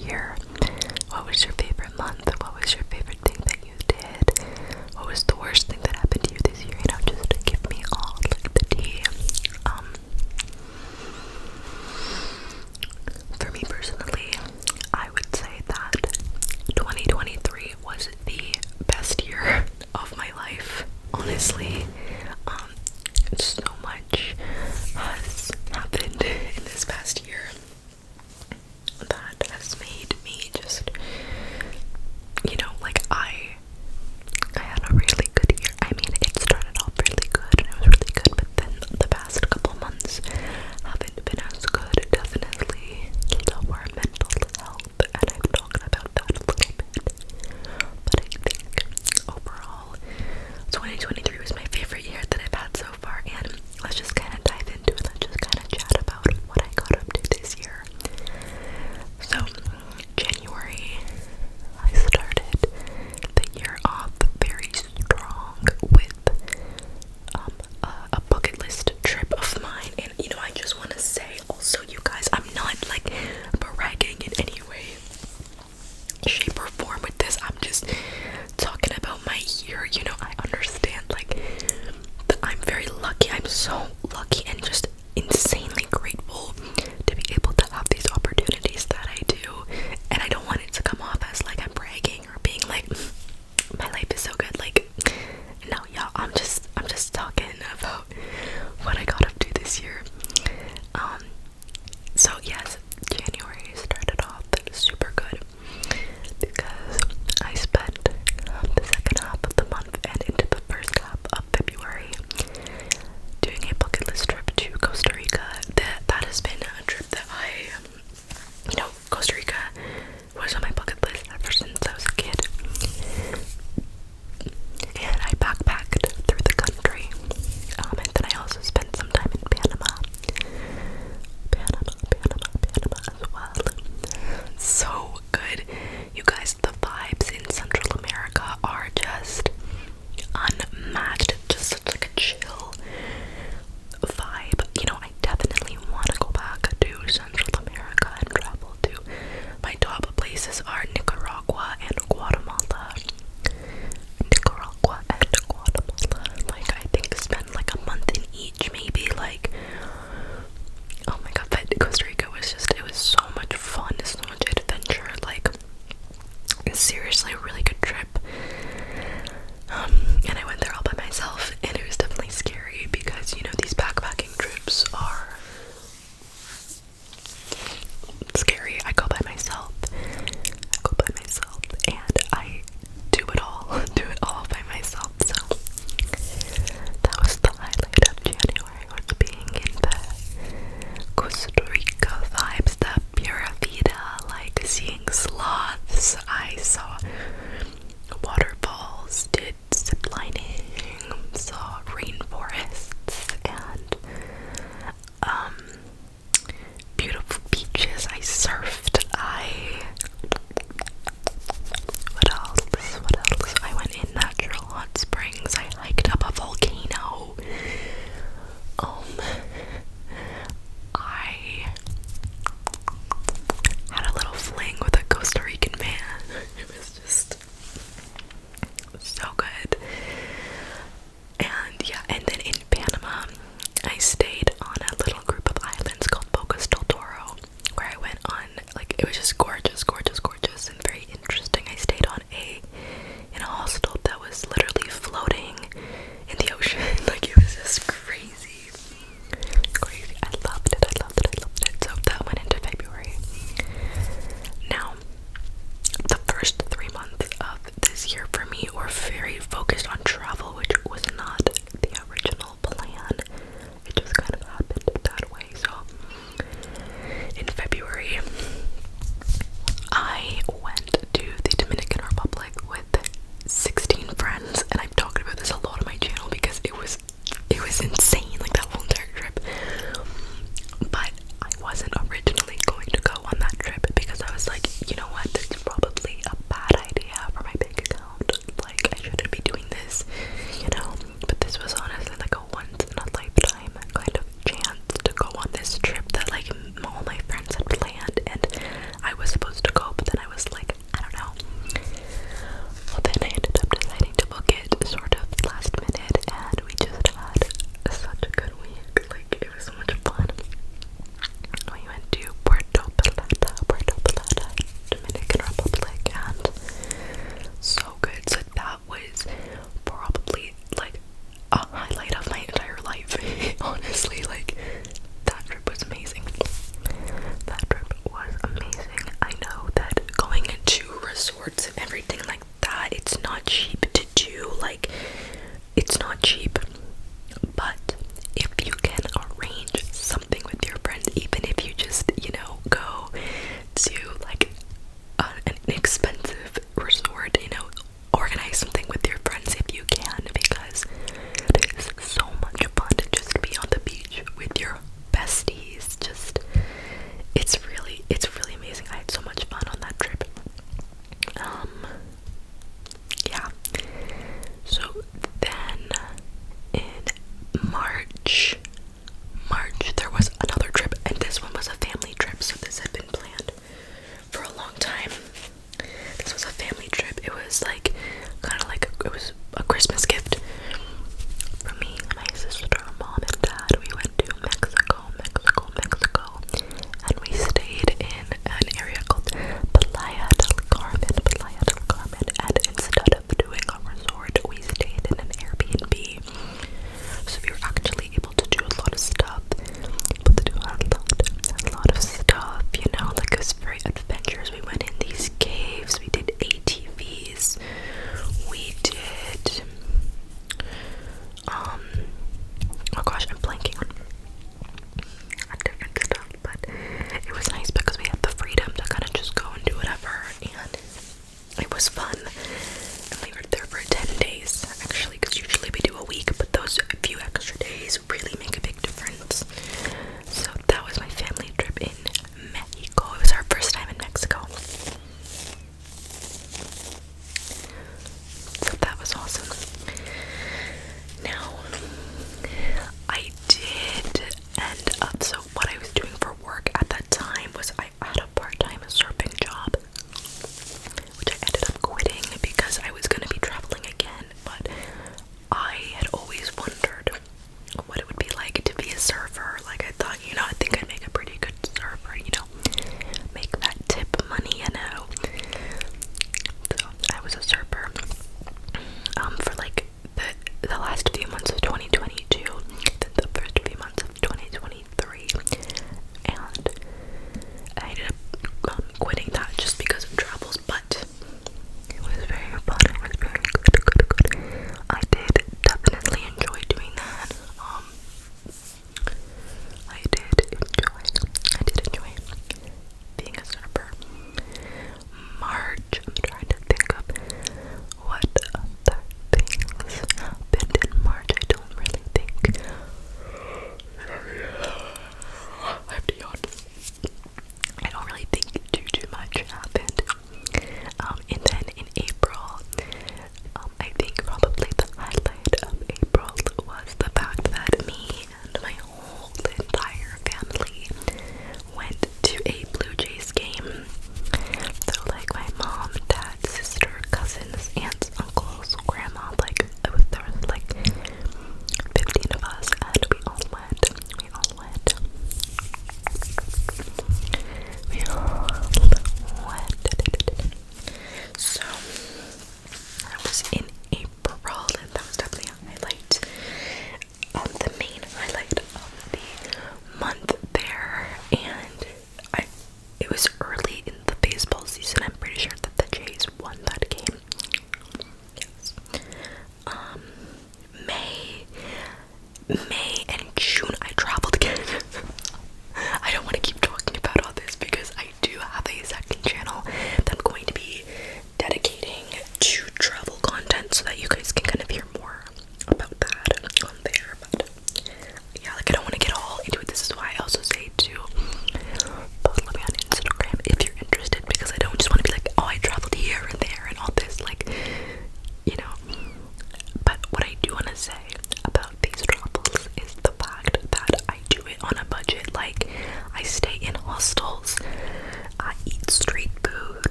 year? What was your favorite month? What was your favorite thing that you did? What was the worst thing that happened to you this year? You know, just to give me all like the tea. For me personally, I would say that 2023 was the best year of my life. Honestly, so much has happened in this past year that has made me just, you know, like I had a really good year. I mean, it started off really good and it was really good, but then the past couple months haven't been as good. Definitely lower mental health, and I've talked about that a little bit. But I think overall, 2023 was my favorite year that I've had so far, and let's just kind of dive into it. Let's just kind of chat about what I got up to this year. So, January, I started the year off very strong with a bucket list trip of mine, and you know, I just want to say also, you guys, I'm not like bragging in any way, shape, or form with this. I'm just talking about my year. You know, I understand like that I'm very lucky. I'm so lucky and just insanely grateful to be able to have these opportunities that I do, and I don't want it to come off as like I'm bragging or being like my life is so good. Like, no, y'all, I'm just talking about what I got up to this year. So yes, January started off super good because I spent the second half of the month and into the first half of February doing a bucket list trip to Costa Rica. That has been a trip that you know, Costa Rica was on my bucket list ever since I was a kid. And I backpacked through the country, and then I also spent some time in Panama as well. So good, you guys. The vibes in Central America are just unmatched. Just such like a chill vibe. You know, I definitely want to go back to Central America and travel to. My top places are Nicaragua and Guatemala. Like, I think spend like a month in each, maybe. Like, oh my god, but Costa Rica was just, it was so much fun, so much adventure. Like, seriously, a really good trip. And I went there all by myself, and it was definitely scary because, you know, these backpacking trips are scary. I go by myself, and I do it all by myself. So that was the highlight of January, was being in the Costa Rica vibes, the pura vida, like seeing sloths. I saw waterfalls, did ziplining, saw rainforests, and beautiful beaches. I surfed. What else? I went in natural hot springs. I hiked up a volcano. I had a little fling with a Costa Rican man. It was just so good. And yeah, and then in Panama, I stayed on a little group of islands called Bocas del Toro, where I went on, like, it was just gorgeous, and very interesting. I stayed in a hostel that was literally floating in the ocean. Like, it was just crazy. I loved it. So that went into February. Now, the first 3 months of this year for me were very focused on travel, which was not the original plan. It just kind of happened that way. So in February, I went to the Dominican Republic with 16 friends, and I've talked about this a lot on my channel because it was insane, like that whole entire trip. But I wasn't originally going to go on that trip because I was like, you know what, this is probably a bad idea for my bank account. Like, I shouldn't be doing this. it's not cheap, but if you can arrange something with your friends, even if you just, you know, go to like an expensive resort, you know, organize something with your friends if you can, because it is so much fun to just be on the beach with your besties. Just it's really amazing. I had so much fun on that trip. Yeah. So then in March there was another trip, and this one was a family trip, so this had been planned for a long time.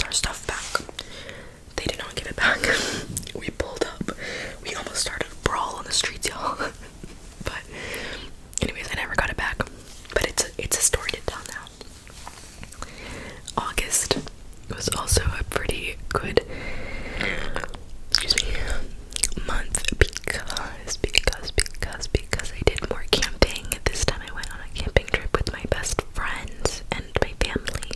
our stuff back. They did not give it back. We pulled up. We almost started a brawl on the streets, y'all. But anyways, I never got it back. But it's a story to tell now. August was also a pretty good, month because I did more camping. This time I went on a camping trip with my best friends and my family.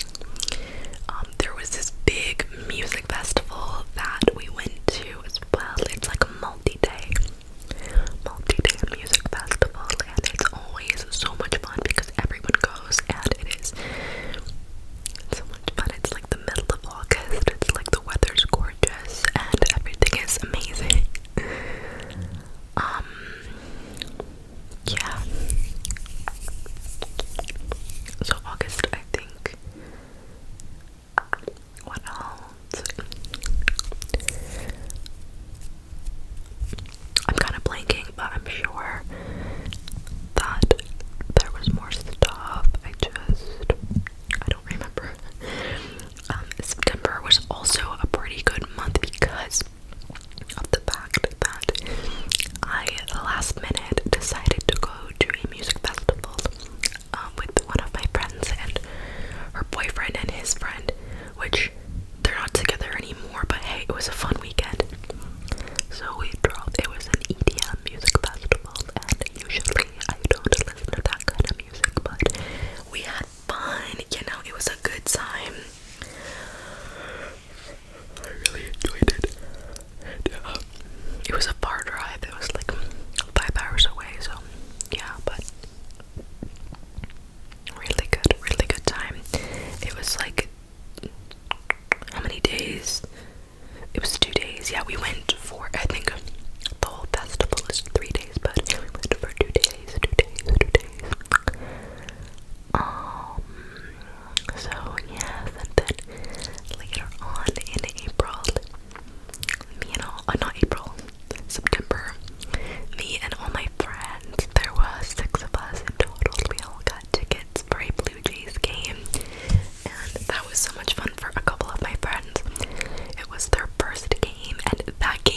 There was this big music festival that we went to as well. It's like a multi-day music festival, and it's always so much fun because everyone goes, and it is so much fun. It's like the middle of August. It's like the weather's gorgeous and everything is amazing. Yeah. So August, I think. What else? I'm kind of blanking, but I'm sure that there was more stuff. I don't remember. September was also a pretty good month because of the fact that I last minute decided to go to a music festival with one of my friends and her boyfriend and his friend, which they're not together anymore, but hey, it was a fun weekend. So we drove. It was an EDM music festival, and usually I don't listen to that kind of music, but we had fun, it was a good time. I really enjoyed it. And, it was a far drive. It was like 5 hours away, so yeah, but really good time. It was like, how many days? It was 2 days. Yeah, we went for, I think the whole festival is 3 days, but we went for 2 days. So yes, and then later on in April, not April, September, me and all my friends, there was 6 of us in total, we all got tickets for a Blue Jays game, and that was so much fun for a couple of my friends. It was their first game, and that game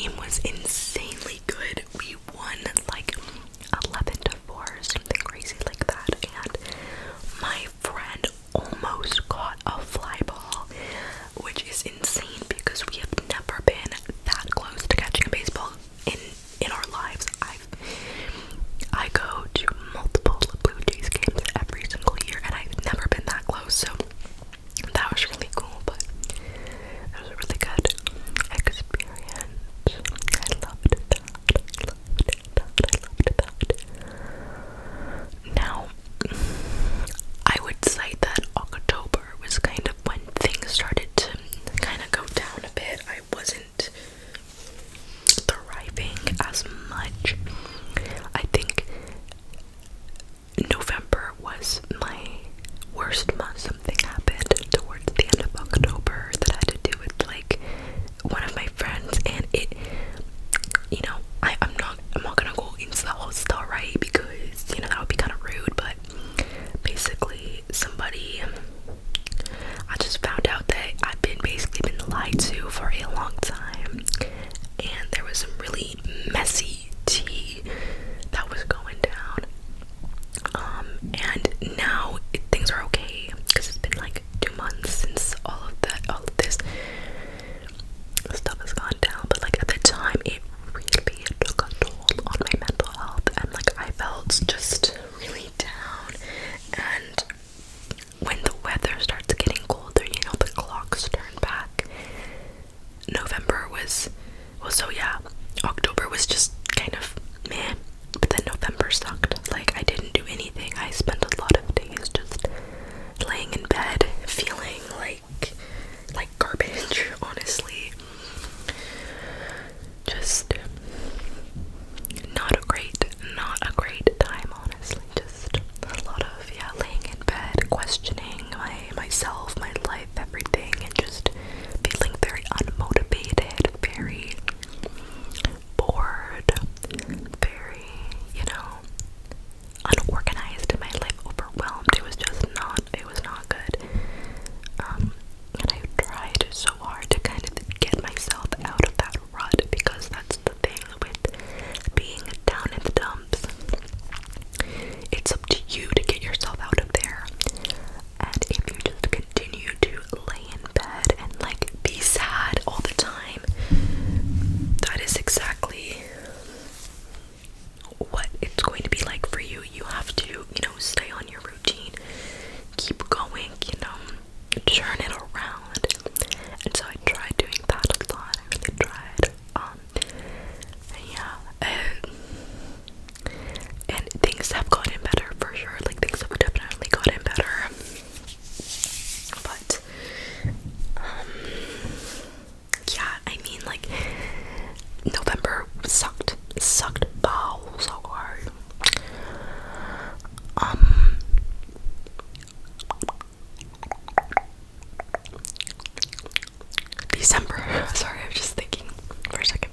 December. Sorry, I was just thinking for a second.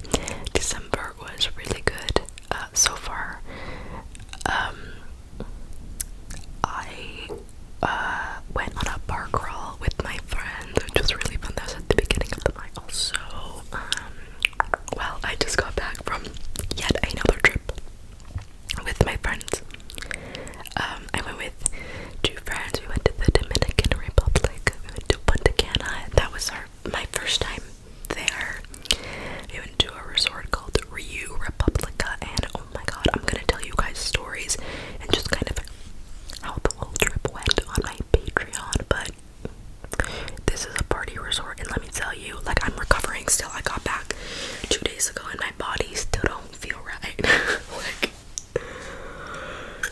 December was really good so far. I went on a bar crawl with my friend, which was really fun. That was at the beginning of the month. Also, well, I just got back from yet another trip with my friends. I went with two friends. We went to the Dominican Republic. We went to Punta Cana. That was my first time there. We went to a resort called Rio Republica, and oh my god, I'm gonna tell you guys stories and just kind of how the whole trip went on my Patreon. But this is a party resort, and let me tell you, like, I'm recovering still. I got back 2 days ago, and my body still don't feel right. Like,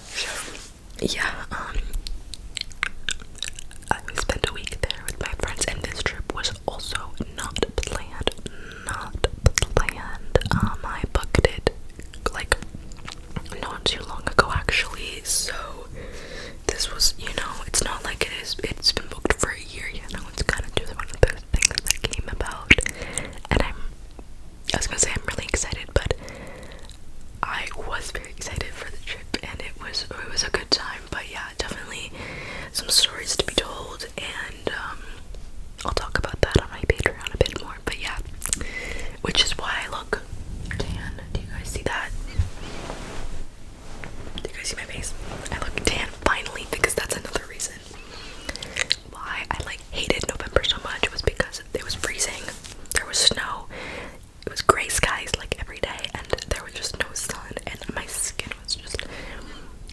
so yeah, I spent a week there with my friends, and this trip was also not planned. I booked it like not too long ago, actually. So this was, it's not like it's been booked for a year, it's kind of just one of those things that came about. And I was gonna say I'm really excited, but I was very excited for the trip, and it was a good time. But yeah, definitely some stories to be told, and I'll talk about that on my Patreon a bit more. But yeah, which is why I look tan. Do you guys see that? Do you guys see my face? I look tan finally, because that's another reason why I hated November so much, was because it was freezing. There was snow. It was gray skies like every day, and there was just no sun, and my skin was just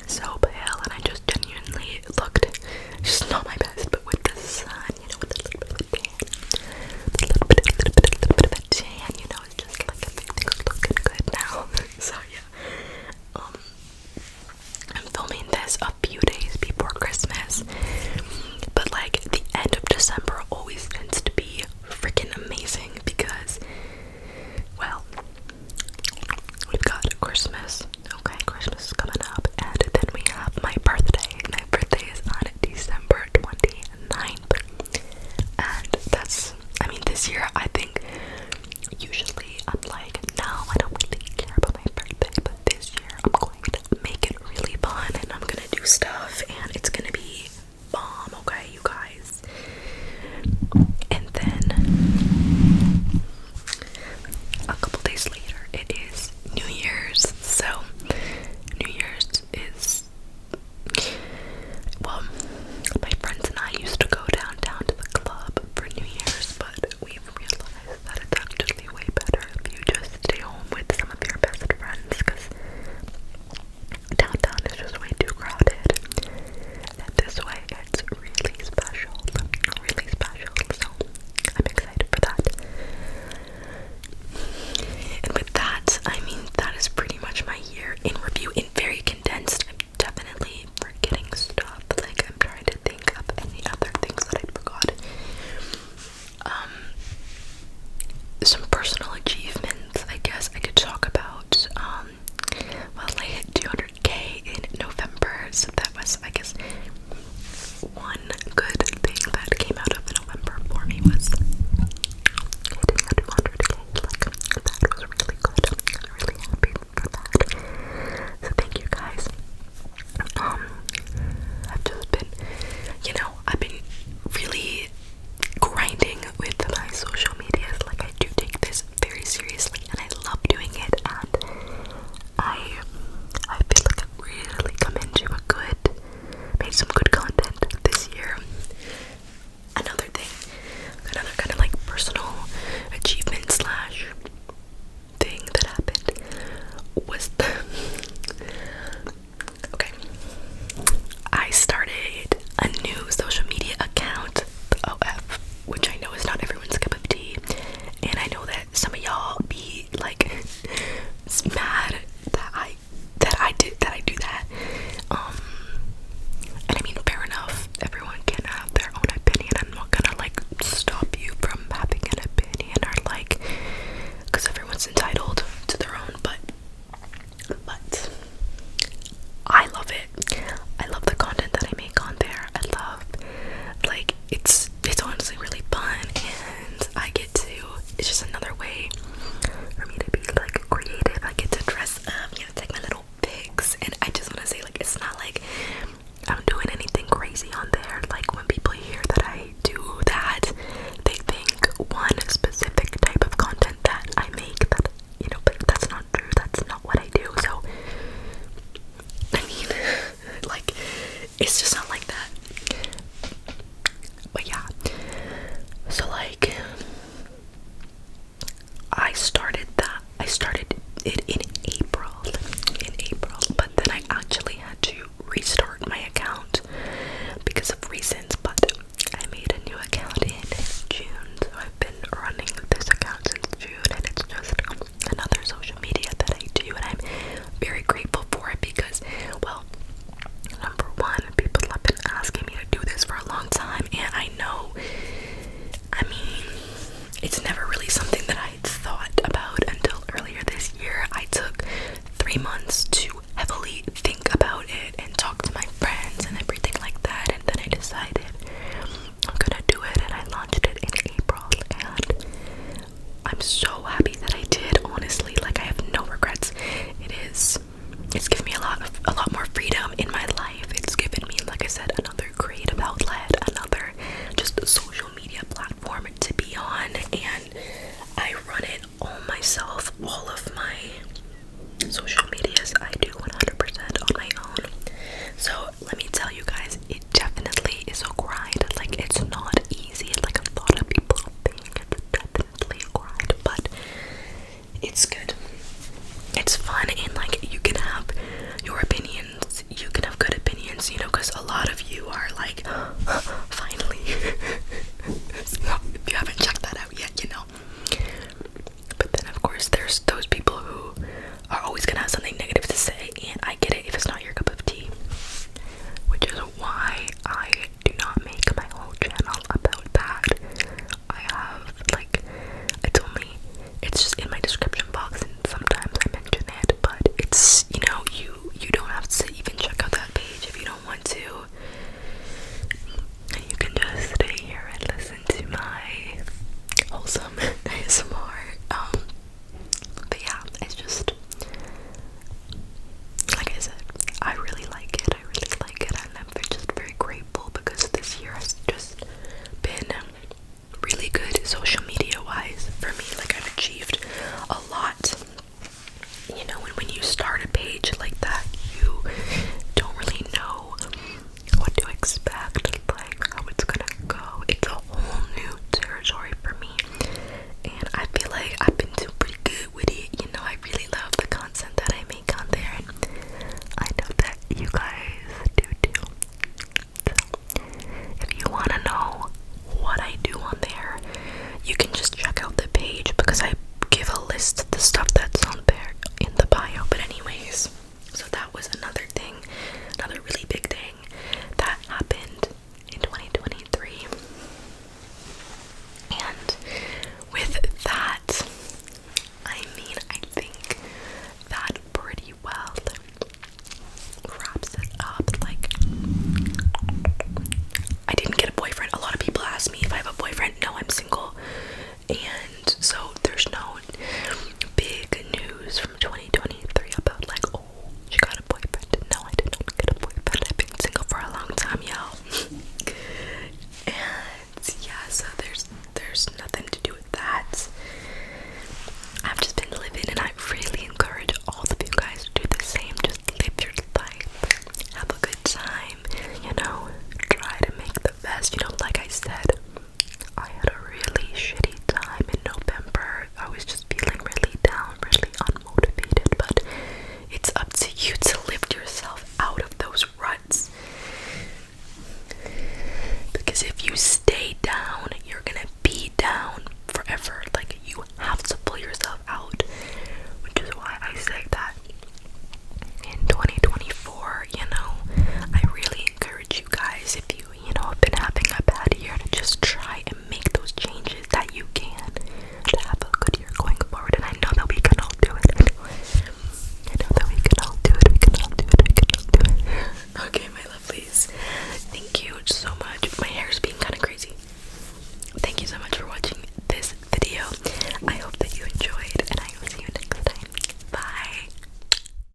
so pale, and I just genuinely looked just not my best. But with the sun, with a little bit of a tan, a little bit of a tan, it's just like everything's looking good now. So yeah, I'm filming this a few days before Christmas, but like the end of December always tends to be freaking amazing, because, well, we've got Christmas. Okay, Christmas is coming up, and then we have my birthday. My birthday is on December 29th, and that's, this year, I think, usually I'm like, no, I don't really care about my birthday, but this year I'm going to make it really fun, and I'm gonna do stuff, and it's gonna be bomb, okay, you guys? And then a couple days later, it is New Year's. So New Year's is, well, my friends and I used to go downtown to the club for New Year's, but we've realized started it in April, but then I actually had to restart my account because of reasons, but I made a new account in June, so I've been running this account since June, and it's just another social media that I do, and I'm very grateful for it because, well, number one, people have been asking me to do this for a long time, and I know, I mean, it's never really something that I thought about until earlier this year. I took 3 months to heavily think about it and talk to my friends and everything like that, and then I decided I'm gonna do it, and I launched it in April, and I'm so happy that I did. Honestly, like, I have no regrets. It's given me a lot more freedom in my life. It's given me, like I said, another creative outlet, another just social media platform to be on, and I run it all myself. All of my social medias I do 100% on my own. So let me tell you guys, it definitely is a grind. Like, it's not easy like a lot of people think. It's definitely a grind, but it's good. It's fun, and like, you can have your opinions, you can have good opinions, you know, because a lot of you are like, finally. So if you haven't checked that out yet, you know. But then of course there's those people who are always gonna have something negative to say, and I get it if it's not your cup of tea, which is why I do not make my whole channel about that. I have, like, it's just in my description box, and sometimes I mention it, but it's, you know, you don't have to even check out that page if you don't want to. And you can just stay here and listen to my wholesome ASMR. But yeah, it's just, like I said, I really like it. And I'm just very grateful because this year has just been really good social media wise for me. Like, I've achieved a lot. You know, when you start a page like that, you don't really know what to expect, like how it's gonna go. It's a whole new territory for me, and I feel like I've been doing pretty good with it. You know, I really love the content that I make on there, and I know that you guys do too. So if you want to know what I do on there, you can just check out the page, because I give a list of the stuff that's on there in the bio. But anyways, so that was another thing, another really big thing that happened in 2023. And with that, I mean, I think that pretty well wraps it up. Like, I didn't get a boyfriend. A lot of people ask me if I have a boyfriend. No, I'm single. And so